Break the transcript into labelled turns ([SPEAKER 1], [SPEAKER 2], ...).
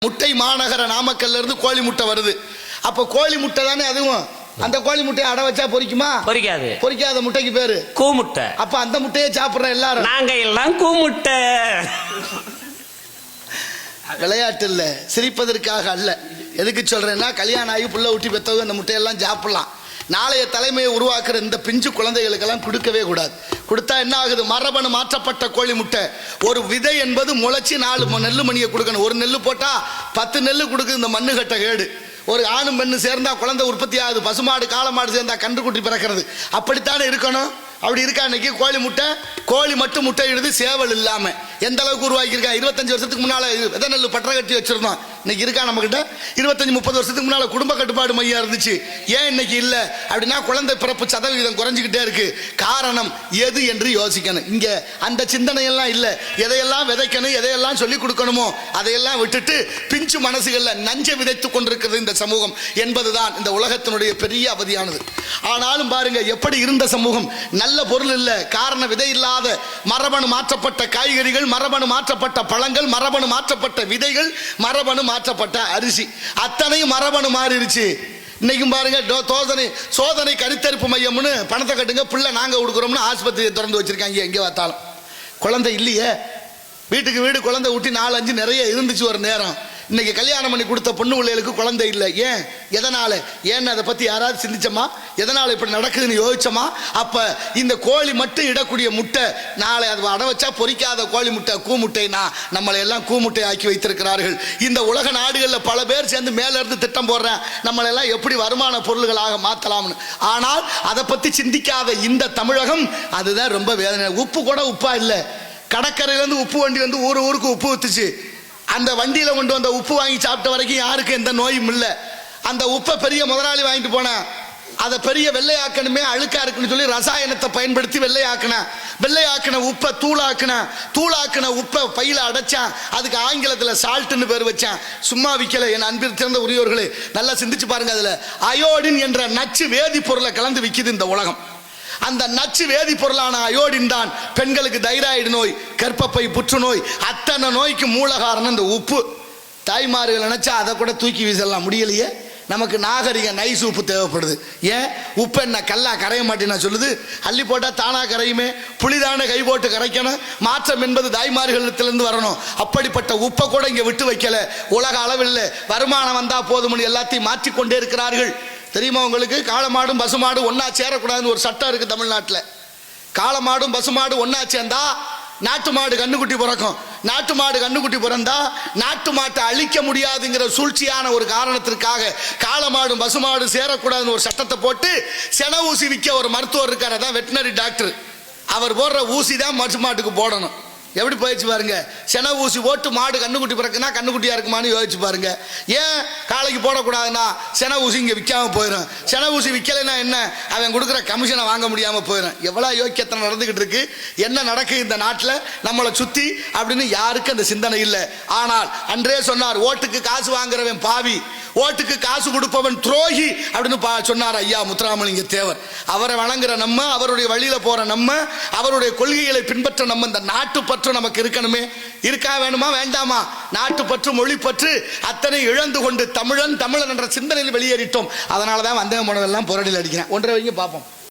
[SPEAKER 1] முட்டை மாநகர நாமக்கல்ல இருந்து கோழி முட்டை வருது. அப்ப கோழி முட்டை தானே அதுவும். அந்த கோழி முட்டையை அடை வச்சா பொரிக்குமா?
[SPEAKER 2] பொரிக்காது.
[SPEAKER 1] பொரிக்காத முட்டைக்கு பேரு
[SPEAKER 2] கூ முட்டை.
[SPEAKER 1] அப்ப அந்த முட்டையை சாப்பிடுற எல்லாரும்
[SPEAKER 2] நாங்க எல்லாம் கூ முட்டை.
[SPEAKER 1] விளையாட்டு இல்ல, சிரிப்பதற்காக அல்ல. எதுக்கு சொல்றேன்னா, கல்யாணம் ஆகி புள்ள ஊட்டி பெற்றவங்க அந்த முட்டையெல்லாம் சாப்பிடலாம். நாளைய தலைமையை உருவாக்குற இந்த பிஞ்சு குழந்தைகளுக்கெல்லாம் கொடுக்கவே கூடாது. கொடுத்தா என்ன ஆகுது? மரபணு மாற்றப்பட்ட கோழி முட்டை. ஒரு விதை என்பது முளைச்சி 4 நெல்லு மணியை கொடுக்கணும். ஒரு நெல்லு போட்டா 10 நெல்லு கொடுக்குது இந்த மண்ணு கட்ட கேடு. ஒரு ஆணும் பெண்ணு சேர்ந்தா குழந்தை உற்பத்தி ஆகுது. பசுமாடு காளமாடு சேர்ந்தா கன்றுக்குட்டி பிறக்கிறது. அப்படித்தானே இருக்கணும். அப்படி இருக்கா? இன்னைக்கு கோழி முட்டை, கோழி மட்டும் முட்டை இடுது, சேவல் இல்லாம. எந்த அளவுக்கு உருவாக்கியிருக்கா? 25 வருஷத்துக்கு முன்னால விதை நெல் பற்ற கட்டி வச்சிருந்தோம். இன்னைக்கு இருக்கா நம்ம கிட்ட? 25-30 வருஷத்துக்கு முன்னால குடும்ப கட்டுப்பாடு மையம் இருந்துச்சு. ஏன் இன்னைக்கு இல்ல அப்படின்னா, குழந்தை பிறப்பு சதவீதம் குறைஞ்சிக்கிட்டே இருக்கு. காரணம் எது என்று யோசிக்கணும். இங்க அந்த சிந்தனை எல்லாம் இல்ல. எதையெல்லாம் விதைக்கணும், எதையெல்லாம் சொல்லி கொடுக்கணுமோ அதையெல்லாம் விட்டுட்டு பிஞ்சு மனசுகள்ல நஞ்சை விதைத்துக் கொண்டிருக்கிறது இந்த சமூகம் என்பதுதான் இந்த உலகத்தினுடைய பெரிய அவதியானது. ஆனாலும் பாருங்க, எப்படி இருந்த சமூகம். நல்ல பொருள் இல்ல, காரண விதை இல்லாத மரபணு மாற்றப்பட்ட காய்கறிகள், மரபணு மாற்றப்பட்ட பழங்கள், மரபணு மாற்றப்பட்ட விதைகள், மரபணு மாற்றப்பட்ட அரிசி, அத்தனையும் மரபணு மாறிடுச்சு. இன்னைக்கும் பாருங்க, சோதனை கருத்தரிப்பு மையம்னு பணத்தை கட்டுங்க, பிள்ளை நாங்க கொடுக்குறோம்னு ஆஸ்பத்திரியை திறந்து வச்சிருக்காங்க. எங்கே பார்த்தாலும் குழந்தை இல்லையே. வீட்டுக்கு வீடு குழந்தை ஊட்டி 4-5 நிறைய இருந்துச்சு ஒரு நேரம். இன்னைக்கு கல்யாணம் பண்ணி கொடுத்த பொண்ணு பிள்ளைகளுக்கு குழந்தை இல்லை. ஏன்? எதனால? ஏன்னு அதை பத்தி யாராவது சிந்திச்சோமா? எதனால இப்படி நடக்குதுன்னு யோசிச்சோமா? அப்ப இந்த கோழி மட்டும் இடக்கூடிய முட்டை, நாளை அது அடை வச்சா பொரிக்காத கோழி முட்டை, கூ முட்டைனா நம்மளை எல்லாம் கூ முட்டை ஆக்கி வைத்திருக்கிறார்கள். இந்த உலக நாடுகளில் பல பேர் சேர்ந்து மேல இருந்து திட்டம் போடுறேன், நம்மளை எல்லாம் எப்படி வருமான பொருள்களாக மாத்தலாம்னு. ஆனால் அதை பத்தி சிந்திக்காத இந்த தமிழகம், அதுதான் ரொம்ப வேதனை. உப்பு கூட உப்பா இல்லை. கடற்கரையிலேருந்து உப்பு வண்டி வந்து ஊருக்கு உப்பு ஊத்துச்சு. அந்த வண்டியில கொண்டு வந்த உப்பு வாங்கி சாப்பிட்ட வரைக்கும் யாருக்கும் எந்த நோயும் இல்லை. அந்த உப்பை பெரிய முதலாளி வாங்கிட்டு போன, அதை பெரிய வெள்ளையாக்கணுமே, அழுக்கா இருக்குன்னு சொல்லி ரசாயனத்தை பயன்படுத்தி வெள்ளையாக்கின உப்பை தூளாக்கின உப்பை பையில அடைச்சான். அதுக்கு ஆங்கிலத்தில் சால்ட்னு பேர் வச்சான். சும்மா விற்கல. என் அன்பில் சிறந்த உரியவர்களே, நல்லா சிந்திச்சு பாருங்க. அதுல அயோடின் என்ற நச்சு வேதிப்பொருளை கலந்து விற்கிது இந்த உலகம். அந்த நச்சு வேதிப்பொருளான அயோடின் தான் பெண்களுக்கு தைராய்டு நோய், கர்ப்பப்பை புற்றுநோய், அத்தனை நோய்க்கு மூல காரணம் இந்த உப்பு. தாய்மார்கள் நினைச்சா அதை கூட தூக்கி வீசலாம், முடியலையே. நமக்கு நாகரிக நைஸ் உப்பு தேவைப்படுது. ஏன்? உப்பு என்ன கல்லா கரைய மாட்டேன்னா சொல்லுது? அள்ளி போட்டா தானா கரையுமே. புளிதான கை போட்டு கரைக்கணும். மாற்றம் என்பது தாய்மார்களிடத்திலிருந்து வரணும். அப்படிப்பட்ட உப்பை கூட இங்க விட்டு வைக்கல. உலக அளவில் வருமானம் வந்தா போதும்னு எல்லாத்தையும் மாற்றிக்கொண்டே இருக்கிறார்கள். தெரியுமா உங்களுக்கு? காளமாடும் பசுமாடு ஒன்னா சேரக்கூடாதுன்னு ஒரு சட்டம் இருக்கு தமிழ்நாட்டில். காளமாடும் பசுமாடு ஒன்னா சேர்ந்தா நாட்டு மாடு கண்ணுக்குட்டி பிறக்கும். நாட்டு மாடு கண்ணுக்குட்டி பிறந்தா நாட்டு மாட்டை அழிக்க முடியாதுங்கிற சூழ்ச்சியான ஒரு காரணத்திற்காக காளமாடும் பசுமாடு சேரக்கூடாதுன்னு ஒரு சட்டத்தை போட்டு சென ஊசி விற்க ஒரு மருத்துவர் இருக்காரு, அதான் வெட்டினரி டாக்டர். அவர் போடுற ஊசி தான் பசுமாட்டுக்கு போடணும். எப்படி போயிடுச்சு பாருங்க. சென ஊசி போட்டு மாடு கண்ணுக்குட்டி பிறக்குன்னா கண்ணுக்குட்டியா இருக்குமான்னு யோசிச்சு பாருங்க. ஏன் காளைக்கு போடக்கூடாதுன்னா சென ஊசி இங்கே விற்காம போயிடும். சென ஊசி விற்கலைன்னா என்ன? அவன் கொடுக்குற கமிஷனை வாங்க முடியாம போயிடும். எவ்வளோ யோக்கியத்தனை நடந்துகிட்டு இருக்கு. என்ன நடக்குது இந்த நாட்டில் நம்மளை சுத்தி அப்படின்னு யாருக்கும் அந்த சிந்தனை இல்லை. ஆனால் அன்றே சொன்னார், ஓட்டுக்கு காசு வாங்குறவன் பாவி, ஓட்டுக்கு காசு கொடுப்பவன் துரோகி அப்படின்னு சொன்னார் ஐயா முத்துராமலிங்க தேவர். அவரை வணங்குற நம்ம, அவருடைய வழியில போற நம்ம, அவருடைய கொள்கைகளை பின்பற்ற நம்ம, இந்த நாட்டு பற்று நமக்கு இருக்கணுமே. இருக்கா வேணுமா வேண்டாமா? நாட்டு பற்று, மொழி பற்று அத்தனை இழந்து கொண்டு தமிழன் என்ற சிந்தனையில் வெளியேறிட்டோம். அதனாலதான் வந்தே போனதெல்லாம் புரடியில் அடிக்கிறேன். ஒன்றரை வைங்க பார்ப்போம்.